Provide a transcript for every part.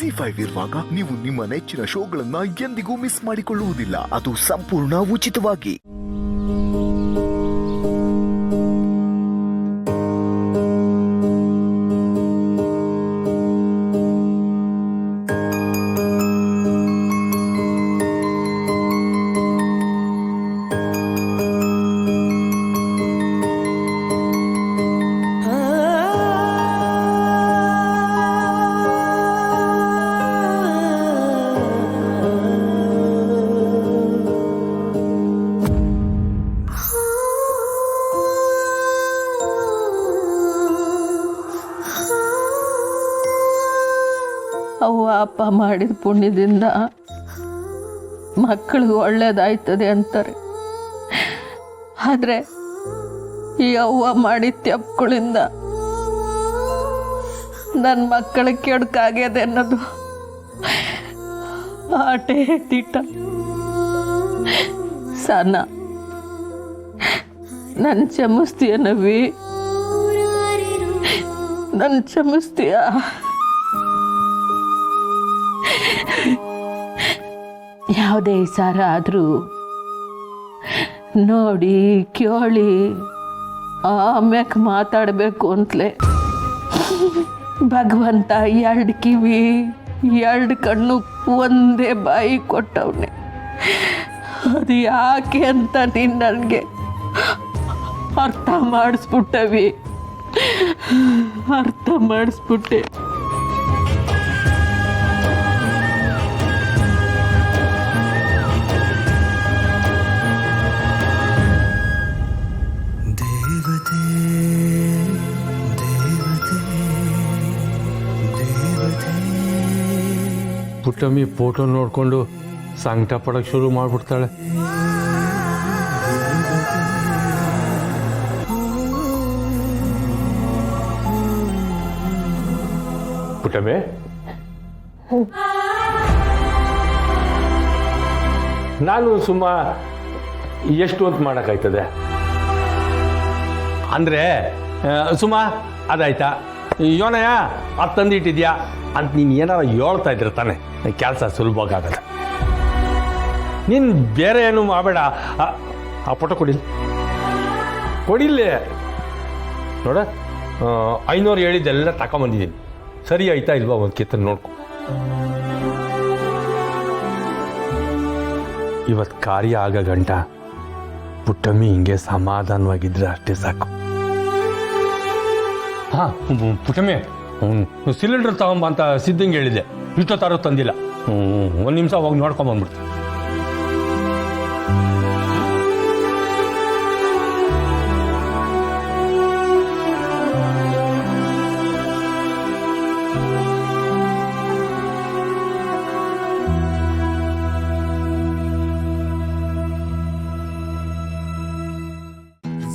ZEE5 ಇರುವಾಗ ನೀವು ನಿಮ್ಮ ನೆಚ್ಚಿನ ಶೋಗಳನ್ನ ಎಂದಿಗೂ ಮಿಸ್ ಮಾಡಿಕೊಳ್ಳುವುದಿಲ್ಲ. ಅದು ಸಂಪೂರ್ಣ ಉಚಿತವಾಗಿ. ಅವ್ವ ಅಪ್ಪ ಮಾಡಿದ ಪುಣ್ಯದಿಂದ ಮಕ್ಕಳಿಗೆ ಒಳ್ಳೇದಾಯ್ತದೆ ಅಂತಾರೆ. ಆದರೆ ಈ ಅವ್ವ ಮಾಡಿದ ತಪ್ಪುಗಳಿಂದ ನನ್ನ ಮಕ್ಕಳಿಗೆ ಕೆಡುಕಾಗ್ಯದೆ ಅನ್ನೋದು ಆಟೇ ತಿಟ್ಟ. ಸಣ್ಣ ನನ್ನ ಕ್ಷಮಿಸ್ತೀಯ ನವಿ, ನನ್ನ ಕ್ಷಮಿಸ್ತೀಯ? ಯಾವುದೇ ಸಾರ ಆದರೂ ನೋಡಿ ಕೇಳಿ ಆಮ್ಯಾಕೆ ಮಾತಾಡಬೇಕು ಅಂತಲೇ ಭಗವಂತ 2 ಕಿವಿ 2 ಕಣ್ಣು ಒಂದೇ ಬಾಯಿ ಕೊಟ್ಟವನೆ. ಅದು ಯಾಕೆ ಅಂತ ನೀನು ನನಗೆ ಅರ್ಥ ಮಾಡಿಸ್ಬಿಟ್ಟವಿ, ಅರ್ಥ ಮಾಡಿಸ್ಬಿಟ್ಟೆ. ಪುಟ್ಟಮ್ಮಿ ಫೋಟೋ ನೋಡಿಕೊಂಡು ಸಂಕಟ ಪಡೋಕ್ಕೆ ಶುರು ಮಾಡಿಬಿಡ್ತಾಳೆ. ಪುಟ್ಟಮ್ಮಿ, ನಾನು ಸುಮ್ಮ ಎಷ್ಟು ಅಂತ ಮಾಡೋಕ್ಕಾಯ್ತದೆ ಅಂದರೆ ಸುಮ್ಮ ಅದಾಯ್ತಾ ಯೋನಯ್ಯ ಅದು ತಂದಿಟ್ಟಿದ್ಯಾ ಅಂತ ನೀನು ಏನಾರ ಹೇಳ್ತಾ ಇದ್ರೆ ತಾನೆ ಕೆಲಸ ಸುಲಭವಾಗಲ್ಲ. ನೀನು ಬೇರೆ ಏನು ಮಾಡಬೇಡ. ಆ ಫೋಟೋ ಕೊಡಿಲ್ಲ ನೋಡ, 500 ಹೇಳಿದ್ದೆಲ್ಲ ತಗೊಂಬಂದಿದ್ದೀನಿ. ಸರಿ ಆಯ್ತಾ ಇಲ್ವಾ ಒಂದು ಕಿತ್ತನ್ನು ನೋಡ್ಕೊ. ಇವತ್ತು ಕಾರ್ಯ ಆಗ ಗಂಟ ಪುಟ್ಟಮ್ಮಿ ಹಿಂಗೆ ಸಮಾಧಾನವಾಗಿದ್ರೆ ಅಷ್ಟೇ ಸಾಕು. ಹಾಂ ಪುಟ್ಟಮ್ಮಿ, ಸಿಲಿಂಡರ್ ತಗೊಂಬ ಅಂತ ಸಿದ್ದಂಗೆ ಹೇಳಿದೆ, ಇಷ್ಟೊತ್ತಾರು ತಂದಿಲ್ಲ. 1 ನಿಮಿಷ ಹೋಗಿ ನೋಡ್ಕೊಂಬಂದ್ಬಿಡ್ತೀನಿ.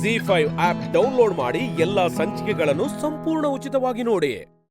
ZEE5 ಆಪ್ ಡೌನ್ಲೋಡ್ ಮಾಡಿ ಎಲ್ಲಾ ಸಂಚಿಕೆಗಳನ್ನು ಸಂಪೂರ್ಣ ಉಚಿತವಾಗಿ ನೋಡಿ.